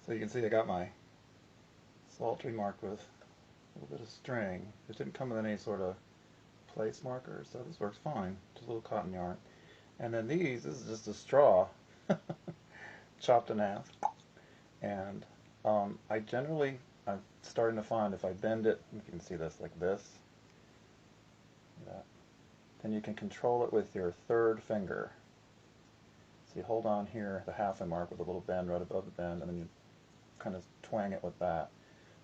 So you can see I got my psaltery marked with a little bit of string. It didn't come with any sort of place marker, so this works fine. Just a little cotton yarn. And then this is just a straw chopped in half. And I'm starting to find if I bend it, you can see this like this, then you can control it with your third finger. So you hold on here, the halfway mark with a little bend right above the bend, and then you kind of twang it with that.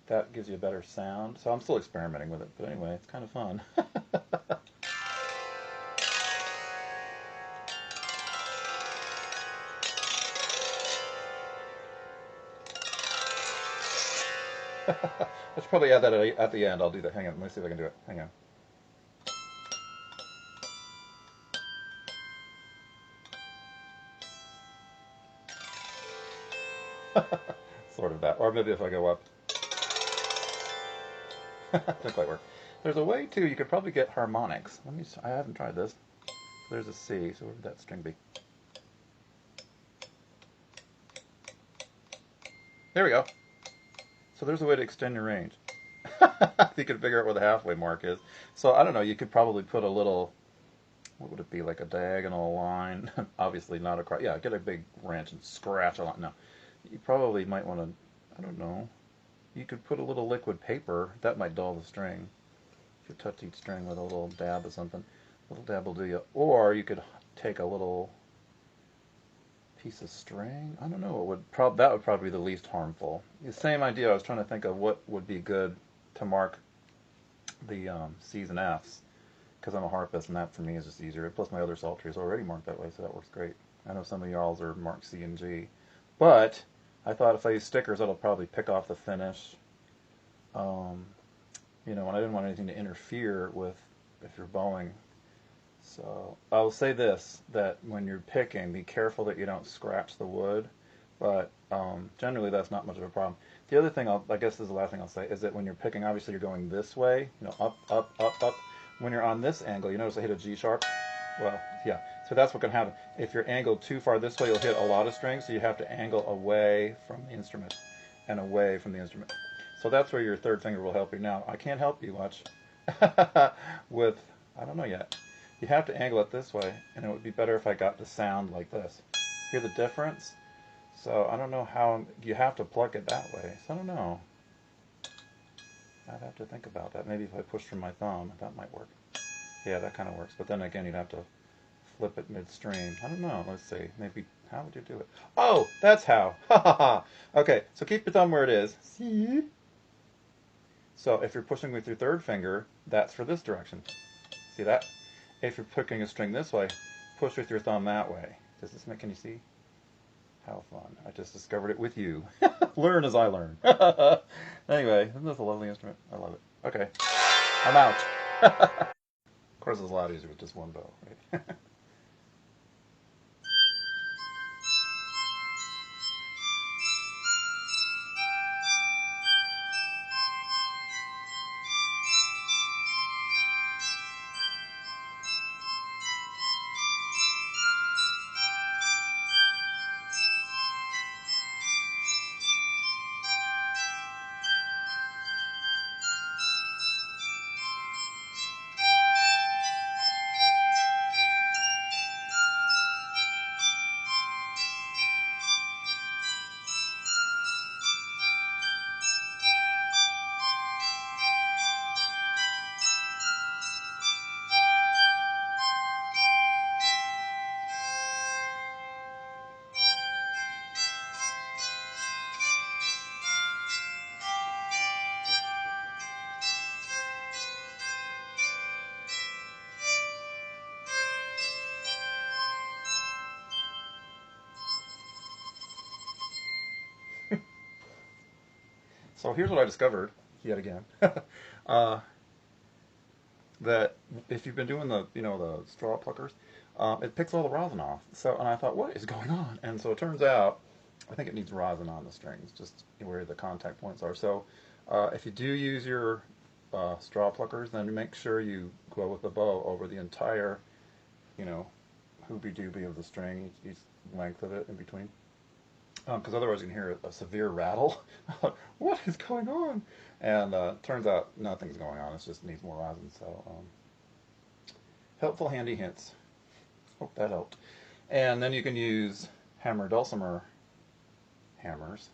That gives you a better sound. So I'm still experimenting with it, but anyway, it's kind of fun. I should probably add that at the end. I'll do that. Hang on, let me see if I can do it. Hang on. Sort of that. Or maybe if I go up. Doesn't quite work. There's a way too, you could probably get harmonics. I haven't tried this. There's a C, so where would that string be? There we go. So there's a way to extend your range. You can figure out where the halfway mark is. So I don't know, you could probably put a little, what would it be, like a diagonal line? Obviously not across. Yeah, get a big wrench and scratch a line. No, you probably might want to, I don't know, you could put a little liquid paper. That might dull the string. If you touch each string with a little dab of something, a little dab will do you. Or you could take a little piece of string. I don't know. That would probably be the least harmful. The same idea. I was trying to think of what would be good to mark the C's and F's, because I'm a harpist, and that for me is just easier. Plus my other psaltery is already marked that way, so that works great. I know some of y'all's are marked C and G, but I thought if I use stickers, it'll probably pick off the finish. You know, and I didn't want anything to interfere with if you're bowing. So I'll say this, that when you're picking, be careful that you don't scratch the wood, but generally that's not much of a problem. The other thing, I guess this is the last thing I'll say, is that when you're picking, obviously you're going this way, you know, up, up, up, up. When you're on this angle, you notice I hit a G sharp? Well, yeah, so that's what can happen. If you're angled too far this way, you'll hit a lot of strings, so you have to angle away from the instrument and away from the instrument. So that's where your third finger will help you. Now, I can't help you much with, I don't know yet. You have to angle it this way, and it would be better if I got the sound like this. Hear the difference? So I don't know how, you have to pluck it that way. So I don't know. I'd have to think about that. Maybe if I push from my thumb, that might work. Yeah, that kind of works. But then again, you'd have to flip it midstream. I don't know. Let's see. Maybe, how would you do it? Oh, that's how. Ha ha ha. Okay, so keep your thumb where it is. See? So if you're pushing with your third finger, that's for this direction. See that? If you're picking a string this way, push with your thumb that way. Does this make any sense? How fun. I just discovered it with you. Learn as I learn. Anyway, isn't this a lovely instrument? I love it. Okay, I'm out. Of course, it's a lot easier with just one bow, right? So here's what I discovered, yet again, that if you've been doing the, the straw pluckers, it picks all the rosin off. So, and I thought, what is going on? And so it turns out, I think it needs rosin on the strings, just where the contact points are. So if you do use your straw pluckers, then make sure you go with the bow over the entire, hoobie-doobie of the string, each length of it in between. because otherwise you can hear a severe rattle. What is going on? And turns out nothing's going on. It just needs more rosin. So helpful, handy hints. Hope that helped. And then you can use hammer dulcimer hammers.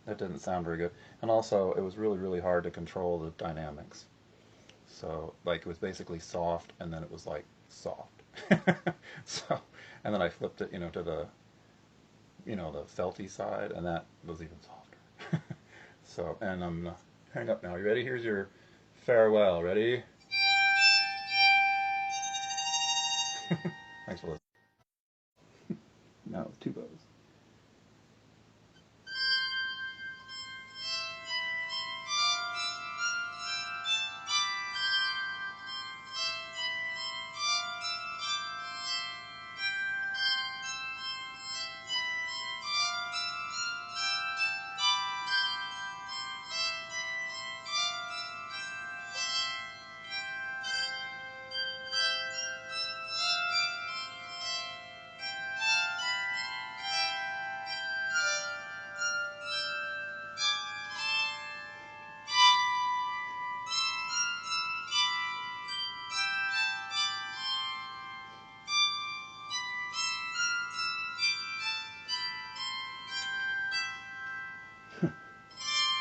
That didn't sound very good. And also, it was really, really hard to control the dynamics. So, like, it was basically soft, and then it was, like, soft. So, and then I flipped it, to the, the felty side, and that was even softer. So, and I'm gonna hang up now. You ready? Here's your farewell. Ready? Thanks for listening. Now it's two bows.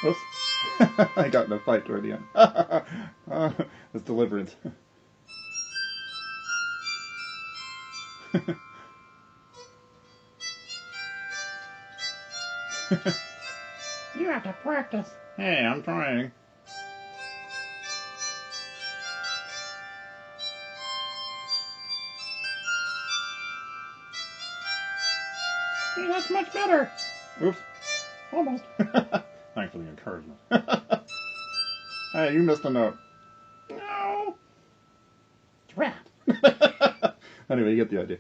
Whoops. I got in a fight toward the end. It's deliverance. You have to practice. Hey, I'm trying. Hey, that's much better. Oops. Almost. Thanks for the encouragement. Hey, you missed a note. No. It's rat. Anyway, you get the idea.